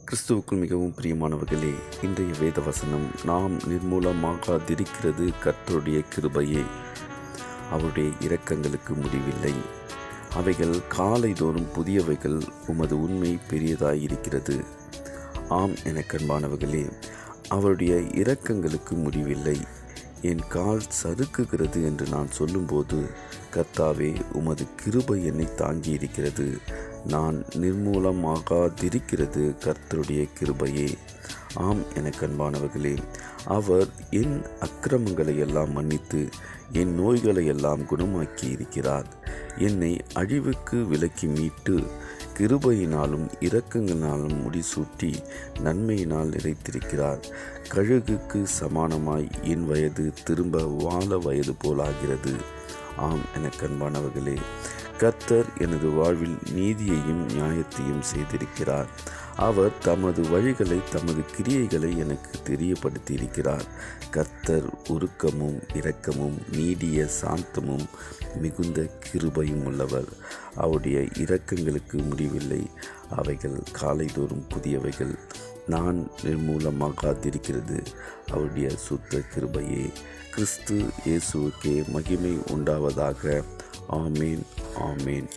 கிறிஸ்துவுக்குள் மிகவும் பிரியமானவர்களே, இன்றைய வேத வசனம், நாம் நிர்மூலமாகாதிருக்கிறது கர்த்தருடைய கிருபையே, அவருடைய இரக்கங்களுக்கு முடிவில்லை, அவைகள் காலைதோறும் புதியவைகள், உமது உண்மை பெரியதாயிருக்கிறது. ஆம் எனக்கன்பானவர்களே, அவருடைய இரக்கங்களுக்கு முடிவில்லை. என் கால் சறுக்குகிறது என்று நான் சொல்லும்போது, கர்த்தாவே உமது கிருபை என்னை தாங்கியிருக்கிறது, நான் நிர்மூலமாகாதிருக்கிறது கர்த்தருடைய கிருபையே. ஆம் எனக்கன்பானவர்களே, அவர் என் அக்கிரமங்களை எல்லாம் மன்னித்து என் நோய்களை எல்லாம் குணமாக்கி இருக்கிறார். என்னை அழிவுக்கு விலக்கி மீட்டு கிருபையினாலும் இரக்கங்களினாலும் முடிசூட்டி நன்மையினால் நிறைத்திருக்கிறார். கழுகுக்கு சமானமாய் என் வயது திரும்ப வாழ வயது போலாகிறது. ஆம் எனக்கன்பானவர்களே, கர்த்தர் எனது வாழ்வில் நீதியையும் நியாயத்தையும் செய்திருக்கிறார். அவர் தமது வழிகளை, தமது கிரியைகளை எனக்கு தெரியப்படுத்தியிருக்கிறார். கர்த்தர் உருக்கமும் இரக்கமும் நீடிய சாந்தமும் மிகுந்த கிருபையும் உள்ளவர். அவருடைய இரக்கங்களுக்கு முடிவில்லை, அவைகள் காலைதோறும் புதியவைகள். நான் நிர்மூலமாகாதிருக்கிறது அவருடைய சுத்த கிருபையே. கிறிஸ்து இயேசுவுக்கே மகிமை உண்டாவதாக. ஆமேன், ஆமேன்.